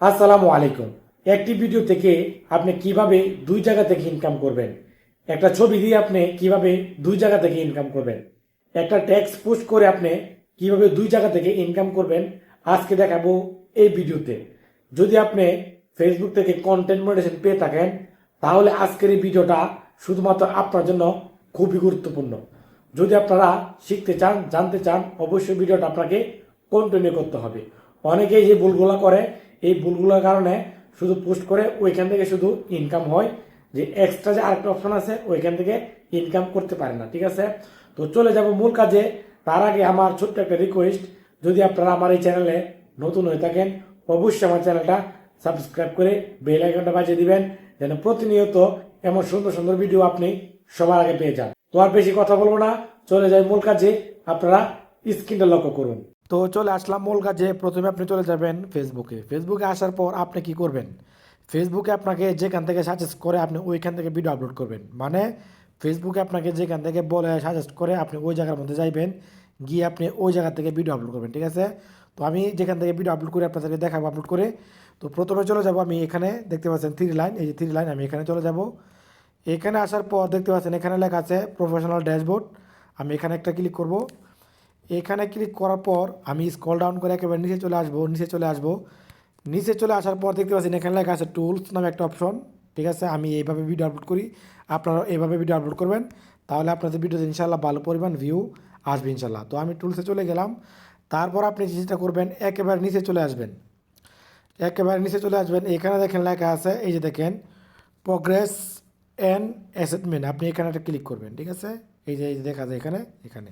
আসসালামু আলাইকুম। একটি ভিডিও থেকে আপনি কিভাবে দুই জায়গা থেকে ইনকাম করবেন, একটা ছবি দিয়ে আপনি কিভাবে দুই জায়গা থেকে ইনকাম করবেন, একটা ট্যাক্স পোস্ট করে আপনি কিভাবে দুই জায়গা থেকে ইনকাম করবেন, আজকে দেখাবো এই ভিডিওতে। যদি আপনি ফেসবুক থেকে কন্টেন্ট মনিটাইজেশন পেয়ে থাকেন, তাহলে আজকের এই ভিডিওটা শুধুমাত্র আপনার জন্য খুবই গুরুত্বপূর্ণ। যদি আপনারা শিখতে চান, জানতে চান, অবশ্যই ভিডিওটা আপনাকে কন্টিনিউ করতে হবে। অনেকেই যে ভুলগুলো করে, এই ভুলগুলোর কারণে শুধু পোস্ট করে ওইখান থেকে শুধু ইনকাম হয়, যে এক্সট্রা যে আরেকটা অপশন আছে ওইখান থেকে ইনকাম করতে পারে না। ঠিক আছে, তো চলে যাব মূল কাজে। তার আগে আমার ছোট্ট একটা রিকোয়েস্ট, যদি আপনারা আমার এই চ্যানেলে নতুন হয়ে থাকেন, অবশ্যই আমার চ্যানেলটা সাবস্ক্রাইব করে বেল আইকনটা বাজিয়ে দিবেন, যেন প্রতিনিয়ত এমন সুন্দর সুন্দর ভিডিও আপনি সবার আগে পেয়ে যান। তো আর বেশি কথা বলবো না, চলে যাই মূল কাজে। আপনারা স্ক্রিনটা লক্ষ্য করুন। তো চলে আসলাম মূল কাজে। প্রথমে আপনি চলে যাবেন ফেসবুকে। ফেসবুকে আসার পর আপনি কি করবেন, ফেসবুকে আপনাকে যেখান থেকে সাজেস্ট করে আপনি ওইখান থেকে ভিডিও আপলোড করবেন। মানে ফেসবুকে আপনাকে যেখান থেকে বলে সাজেস্ট করে আপনি ওই জায়গার মধ্যে যাইবেন, গিয়ে আপনি ওই জায়গা থেকে ভিডিও আপলোড করবেন। ঠিক আছে, তো আমি যেখান থেকে ভিডিও আপলোড করে আপনাদেরকে দেখাবো আপলোড করে। তো প্রথমে চলে যাব আমি এখানে, দেখতে পাচ্ছেন থ্রি লাইন, এই যে থ্রি লাইন, আমি এখানে চলে যাব। এখানে আসার পর দেখতে পাচ্ছেন এখানে লেখা আছে প্রফেশনাল ড্যাশবোর্ড। আমি এখানে একটা ক্লিক করব। এখানে ক্লিক করার পর আমি স্ক্রল ডাউন করে একেবারে নিচে চলে আসবো। নিচে চলে আসার পর দেখতে পাচ্ছেন এখানে লেখা আছে টুলস নামে একটা অপশন। ঠিক আছে, আমি এইভাবে ভিডিও আপলোড করি, আপনারা এইভাবে ভিডিও আপলোড করবেন, তাহলে আপনাদের ভিডিওতে ইনশাল্লাহ ভালো পরিমাণ ভিউ আসবে ইনশাল্লাহ। তো আমি টুলসে চলে গেলাম। তারপর আপনি যেটা করবেন, একেবারে নিচে চলে আসবেন। এখানে দেখেন লেখা আছে, এই যে দেখেন প্রোগ্রেস অ্যান্ড অ্যাসেটমেন্ট, আপনি এখানে একটা ক্লিক করবেন। ঠিক আছে, এই যে দেখা যায় এখানে এখানে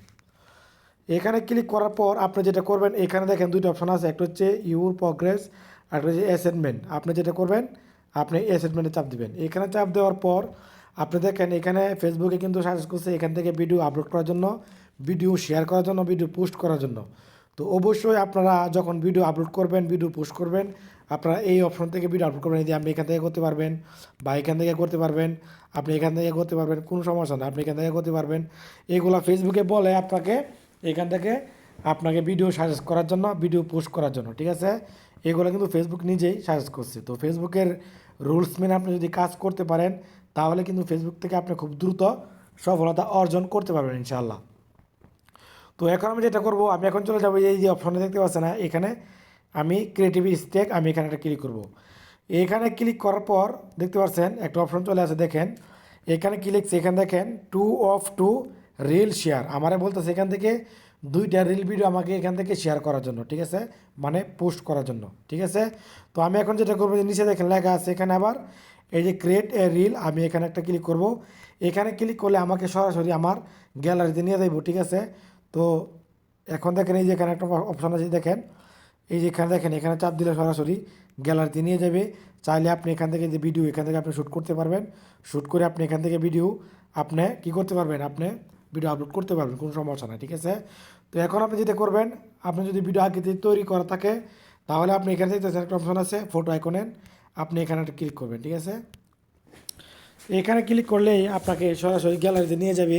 এখানে ক্লিক করার পর আপনি যেটা করবেন, এখানে দেখেন দুইটা অপশন আছে, একটা হচ্ছে ইউর প্রোগ্রেস আর একটা হচ্ছে অ্যাসেটমেন্ট। আপনি যেটা করবেন, আপনি অ্যাসেটমেন্টে চাপ দিবেন। এখানে চাপ দেওয়ার পর আপনি দেখেন এখানে ফেসবুকে কিন্তু সাজেস্ট করছে এখান থেকে ভিডিও আপলোড করার জন্য, ভিডিও শেয়ার করার জন্য, ভিডিও পোস্ট করার জন্য। তো অবশ্যই আপনারা যখন ভিডিও আপলোড করবেন, ভিডিও পোস্ট করবেন, আপনারা এই অপশন থেকে ভিডিও আপলোড করবেন। এই যে আপনি এখান থেকে করতে পারবেন বা এখান থেকে করতে পারবেন, আপনি এখান থেকে করতে পারবেন, কোনো সমস্যা না, আপনি এখান থেকে করতে পারবেন। এগুলা ফেসবুকে বলে আপনাকে এখান থেকে আপনাকে ভিডিও সাজেস্ট করার জন্য, ভিডিও পোস্ট করার জন্য। ঠিক আছে, এগুলো কিন্তু ফেসবুক নিজেই সাজেস্ট করছে। তো ফেসবুকের রুলস মেনে আপনি যদি কাজ করতে পারেন, তাহলে কিন্তু ফেসবুক থেকে আপনি খুব দ্রুত সফলতা অর্জন করতে পারবেন ইনশাআল্লাহ। তো এখন আমি যেটা করব, আমি এখন চলে যাবো এই যে অপশনে দেখতে পাচ্ছেন না, এখানে আমি ক্রিয়েটিভ স্টেক, আমি এখানে একটা ক্লিক করব। এখানে ক্লিক করার পর দেখতে পাচ্ছেন একটা অপশন চলে আসে, দেখেন এখানে ক্লিক, এখানে দেখেন টু রিল শেয়ার, আমারে বলতেছে এখান থেকে দুইটা রিল ভিডিও আমাকে এখান থেকে শেয়ার করার জন্য। ঠিক আছে, মানে পোস্ট করার জন্য। ঠিক আছে, তো আমি এখন যেটা করবো, যে নিচে দেখেন লেখা আছে এখানে আবার এই যে ক্রিয়েট এ রিল, আমি এখানে একটা ক্লিক করব। এখানে ক্লিক করলে আমাকে সরাসরি আমার গ্যালারিতে নিয়ে যাইব। ঠিক আছে, তো এখন দেখেন এই যে এখানে একটা অপশন আছে, দেখেন এই যে এখানে দেখেন, এখানে চাপ দিলে সরাসরি গ্যালারিতে নিয়ে যাবে। চাইলে আপনি এখান থেকে যে ভিডিও এখান থেকে আপনি শ্যুট করতে পারবেন, শ্যুট করে আপনি এখান থেকে ভিডিও আপনি কী করতে পারবেন, আপনি ভিডিও আপলোড করতে পারবেন, কোনো সমস্যা নাই। ঠিক আছে, তো এখন আপনি যেটা করবেন, আপনি যদি ভিডিও আগে থেকে তৈরি করা থাকে, তাহলে আপনি এখানে থেকে একটা অপশন আছে ফটো আইকনের, আপনি এখানে একটা ক্লিক করবেন। ঠিক আছে, এখানে ক্লিক করলেই আপনাকে সরাসরি গ্যালারিতে নিয়ে যাবে।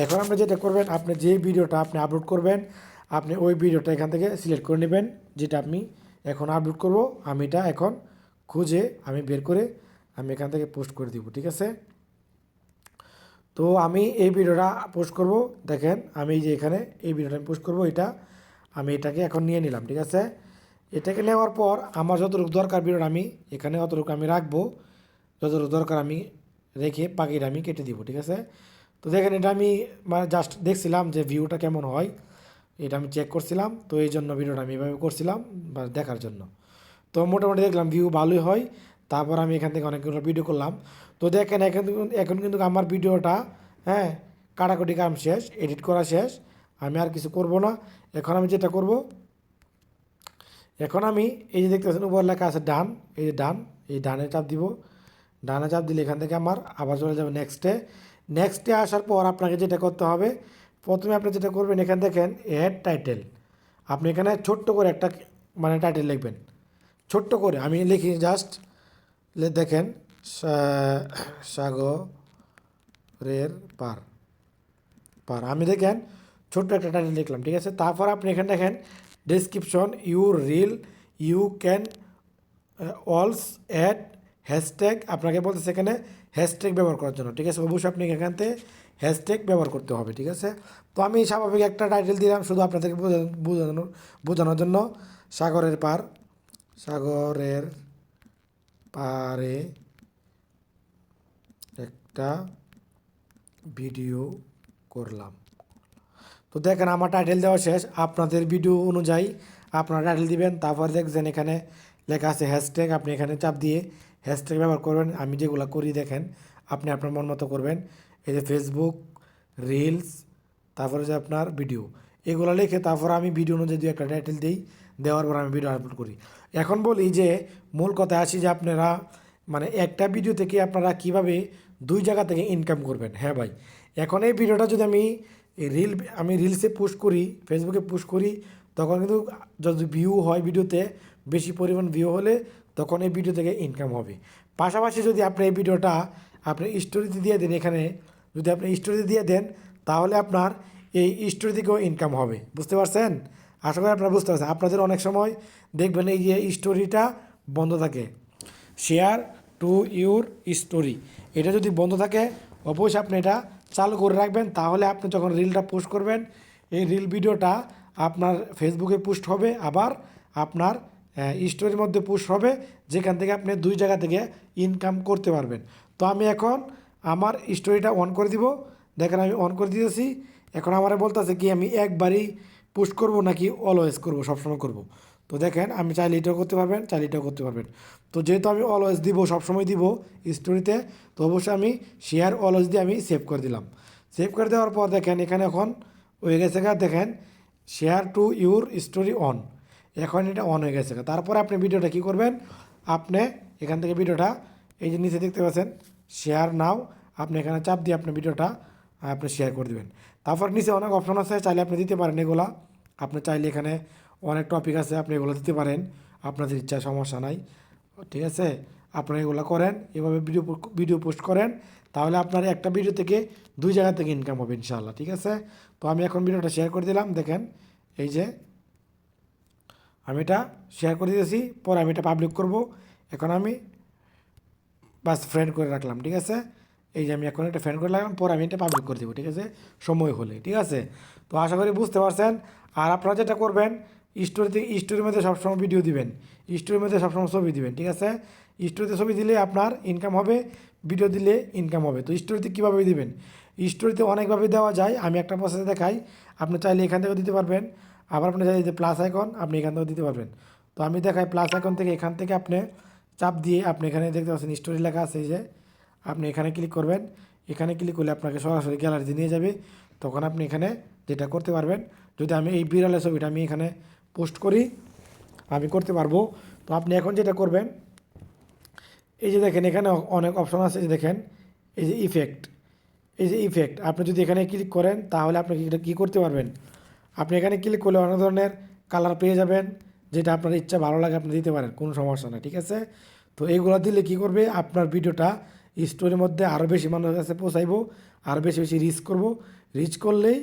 এখন আপনি যেটা করবেন, আপনি যে ভিডিওটা আপনি আপলোড করবেন, আপনি ওই ভিডিওটা এখান থেকে সিলেক্ট করে নেবেন, যেটা আপনি এখন আপলোড করব। আমি এটা এখন খুঁজে আমি বের করে আমি এখান থেকে পোস্ট করে দিব। ঠিক আছে, তো আমি এই ভিডিওটা পোস্ট করব। দেখেন আমি এই যে এখানে এই ভিডিওটা আমি পোস্ট করব, এটা আমি এটাকে এখন নিয়ে নিলাম। ঠিক আছে, এটাকে নেওয়ার পর আমার যতটুকু দরকার ভিডিওটা আমি এখানে অতটুকু আমি রাখবো, যতটুকু দরকার আমি রেখে বাকিটা আমি কেটে দিব। ঠিক আছে, তো দেখেন এটা আমি মানে জাস্ট দেখছিলাম যে ভিউটা কেমন হয়, এটা আমি চেক করছিলাম, তো এই জন্য ভিডিওটা আমি এভাবে করছিলাম বা দেখার জন্য। তো মোটামুটি দেখলাম ভিউ ভালোই হয়। তারপর আমি এখান থেকে অনেকগুলো ভিডিও করলাম। তো দেখেন এখন কিন্তু আমার ভিডিওটা, হ্যাঁ, কাটাকুটি কাম শেষ, এডিট করা শেষ, আমি আর কিছু করব না। এখন আমি যেটা করব, এখন আমি এই যে দেখতে পাচ্ছেন উপর লেখা আছে ডান, এই যে ডান, এই ডানে চাপ দিব। ডানে চাপ দিলে এখান থেকে আমার আবার চলে যাবে নেক্সটে আসার পর আপনাকে যেটা করতে হবে, প্রথমে আপনি যেটা করবেন, এখানে দেখেন অ্যাড টাইটেল, আপনি এখানে ছোট্ট করে একটা মানে টাইটেল লিখবেন, ছোট্ট করে আমি লিখি জাস্ট, দেখেন সাগরের পার পার, আমি দেখেন ছোট্ট একটা টাইটেল লিখলাম। ঠিক আছে, তারপর আপনি এখানে দেখেন description your reel you can also add hashtag, আপনাকে বলতেছে এখানে হ্যাশট্যাগ ব্যবহার করার জন্য, ঠিক আছে। অবশ্যই আপনি এখান থেকে হ্যাশট্যাগ ব্যবহার করতে হবে, ঠিক আছে। তো আমি স্বাভাবিক একটা টাইটেল দিলাম শুধু আপনাদেরকে বোঝানোর জন্য, সাগরের পার, সাগরের পারে একটা ভিডিও করলাম। তো দেখেন আমার টাইটেল দেওয়া শেষ। আপনাদের ভিডিও অনুযায়ী আপনারা টাইটেল দিবেন, তারপর দেখছেন এখানে লেখা আছে হ্যাশট্যাগ, আপনি এখানে চাপ দিয়ে হ্যাশট্যাগ ব্যবহার করবেন। আমি যেগুলো করি দেখেন, আপনি আপনার মন মতো করবেন। এই যে ফেসবুক রিলস, তারপরে যে আপনার ভিডিও, এগুলো লিখে তারপর আমি ভিডিও অনুযায়ী দু একটা টাইটেল দিই, দেওয়ার পর আমি ভিডিও আপলোড করি। এখন বলি যে মূল কথা আসি যে আপনারা মানে একটা ভিডিও থেকে আপনারা কিভাবে দুই জায়গা থেকে ইনকাম করবেন। হ্যাঁ ভাই, এখন এই ভিডিওটা যদি আমি রিলসে পোস্ট করি, ফেসবুকে পোস্ট করি, তখন কিন্তু যদি ভিউ হয় ভিডিওতে, বেশি পরিমাণ ভিউ হলে তখন এই ভিডিও থেকে ইনকাম হবে। পাশাপাশি যদি আপনি এই ভিডিওটা আপনি স্টোরিতে দিয়ে দেন, এখানে যদি আপনি স্টোরিতে দিয়ে দেন, তাহলে আপনার এই স্টোরি থেকেও ইনকাম হবে। বুঝতে পারছেন? আশা করি আপনারা বুঝতে পারছেন। আপনাদের অনেক সময় দেখবেন এই যে স্টোরিটা বন্ধ থাকে, শেয়ার টু ইউর স্টোরি, এটা যদি বন্ধ থাকে অবশ্যই আপনি এটা চালু করে রাখবেন। তাহলে আপনি যখন রিলটা পোস্ট করবেন, এই রিল ভিডিওটা আপনার ফেসবুকে পোস্ট হবে, আবার আপনার স্টোরির মধ্যে পোস্ট হবে, যেখান থেকে আপনি দুই জায়গা থেকে ইনকাম করতে পারবেন। তো আমি এখন আমার স্টোরিটা অন করে দিব। দেখেন আমি অন করে দিয়েছি। এখন আমার বলতেছে কি আমি একবারই পোস্ট করব নাকি অলওয়েজ করব, সবসময় করব। তো দেখেন আমি চাইলে এটাও করতে পারবেন, চাইলে এটাও করতে পারবেন। তো যেহেতু আমি অলওয়েজ দিব, সবসময় দিব স্টোরিতে, তো অবশ্যই আমি শেয়ার অলওয়েজ দিয়ে আমি সেভ করে দিলাম। সেভ করে দেওয়ার পর দেখেন এখানে এখন হয়ে গেছে, দেখেন share to your story on, এখন এটা অন হয়ে গেছে। তারপরে আপনি ভিডিওটা কী করবেন, আপনি এখান থেকে ভিডিওটা এই যে নিচে দেখতে পাচ্ছেন শেয়ার নাও, আপনি এখানে চাপ দিয়ে আপনি ভিডিওটা আপনি শেয়ার করে দেবেন। তারপর নিচে অনেক অপশন আছে, চাইলে আপনি দিতে পারেন এগুলা। আপনি চাইলে এখানে অনেক টপিক আছে, আপনি এগুলো দিতে পারেন, আপনাদের ইচ্ছা, সমস্যা নাই, ঠিক আছে। আপনারা এগুলো করেন, এভাবে ভিডিও পোস্ট করেন, তাহলে আপনার একটা ভিডিও থেকে দুই জায়গা থেকে ইনকাম হবে ইনশাআল্লাহ, ঠিক আছে। তো আমি এখন ভিডিওটা শেয়ার করে দিলাম। দেখেন এই যে আমি এটা শেয়ার করে দিয়েছি, পরে আমি এটা পাবলিক করব। এখন আমি বাস ফ্রেন্ড করে রাখলাম, ঠিক আছে। এই যে আমি এখন একটা ফ্রেন্ড করে রাখলাম, পরে আমি এটা পাবলিক করে দেবো, ঠিক আছে, সময় হলে, ঠিক আছে। তো আশা করি বুঝতে পারছেন। আর আপনারা যেটা করবেন, স্টোরির মধ্যে সবসময় ভিডিও দিবেন, স্টোরির মধ্যে সবসময় ছবি দিবেন, ঠিক আছে। স্টোরিতে ছবি দিলে আপনার ইনকাম হবে, ভিডিও দিলে ইনকাম হবে। তো স্টোরিতে কীভাবে দিবেন, স্টোরিতে অনেকভাবে দেওয়া যায়, আমি একটা প্রসেস দেখাই। আপনি চাইলে এখান থেকেও দিতে পারবেন, আবার আপনি চাইলে যে প্লাস আইকন, আপনি এখান থেকেও দিতে পারবেন। তো আমি দেখাই প্লাস আইকন থেকে, এখান থেকে আপনি চাপ দিয়ে আপনি এখানে দেখতে পাচ্ছেন স্টোরি লেখা আছে, এই যে আপনি এখানে ক্লিক করবেন। এখানে ক্লিক করলে আপনাকে সরাসরি গ্যালারিতে নিয়ে যাবে। তখন আপনি এখানে যেটা করতে পারবেন, যদি আমি এই বিড়ালের ছবিটা আমি এখানে পোস্ট করি, আমি করতে পারবো। তো আপনি এখন যেটা করবেন, এই যে দেখেন এখানে অনেক অপশন আছে, যে দেখেন এই যে ইফেক্ট, এই যে ইফেক্ট, আপনি যদি এখানে ক্লিক করেন তাহলে আপনি কী করতে পারবেন, আপনি এখানে ক্লিক করলে অনেক ধরনের কালার পেয়ে যাবেন, যেটা আপনার ইচ্ছা ভালো লাগে আপনি দিতে পারেন, কোনো সমস্যা নেই, ঠিক আছে। তো এইগুলো দিলে কী করবে, আপনার ভিডিওটা স্টোরির মধ্যে আরও বেশি মানুষের কাছে পৌঁছাইবো, আরও বেশি বেশি রিচ করব। রিচ করলেই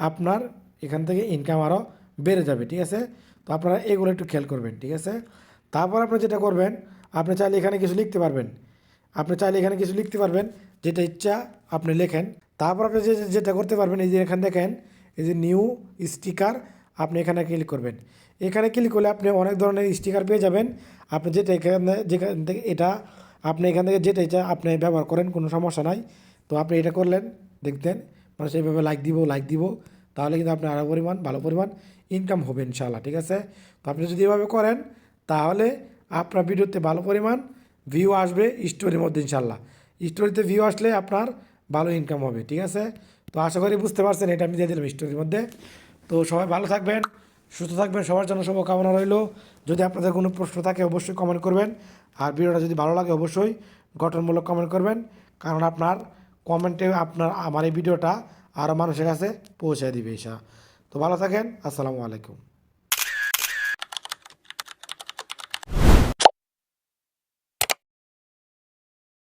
আপনার এখান থেকে ইনকাম আরও বেড়ে যাবে, ঠিক আছে। তো আপনারা এগুলো একটু খেয়াল করবেন, ঠিক আছে। তারপর আপনি যেটা করবেন, আপনি চাইলে এখানে কিছু লিখতে পারবেন, আপনি চাইলে এখানে কিছু লিখতে পারবেন, যেটা ইচ্ছা আপনি লেখেন। তারপর আপনি যেটা করতে পারবেন, এই যে এখানে দেখেন এই যে নিউ স্টিকার, আপনি এখানে ক্লিক করবেন। এখানে ক্লিক করলে আপনি অনেক ধরনের স্টিকার পেয়ে যাবেন। আপনি যেটা যেখান থেকে এটা আপনি এখান থেকে যেটা ইচ্ছা আপনি ব্যবহার করেন, কোনো সমস্যা নাই। তো আপনি এটা করলেন, দেখতেন মানুষ এইভাবে লাইক দিব, তাহলে কিন্তু আপনার আরও ভালো পরিমাণ ইনকাম হবে ইনশাআল্লাহ, ঠিক আছে। তো আপনি যদি এভাবে করেন, তাহলে আপনার ভিডিওতে ভালো পরিমাণ ভিউ আসবে স্টোরির মধ্যে ইনশাআল্লাহ। স্টোরিতে ভিউ আসলে আপনার ভালো ইনকাম হবে, ঠিক আছে। তো আশা করি বুঝতে পারছেন, এটা আমি দিয়ে দিলাম স্টোরির মধ্যে। তো সবাই ভালো থাকবেন, সুস্থ থাকবেন, সবার জন্য শুভকামনা রইল। যদি আপনাদের কোনো প্রশ্ন থাকে অবশ্যই কমেন্ট করবেন, আর ভিডিওটা যদি ভালো লাগে অবশ্যই গঠনমূলক কমেন্ট করবেন, কারণ আপনার কমেন্টে আমার এই ভিডিওটা আরও মানুষের কাছে পৌঁছে দিবে। তো ভালো থাকেন, আসসালামু আলাইকুম।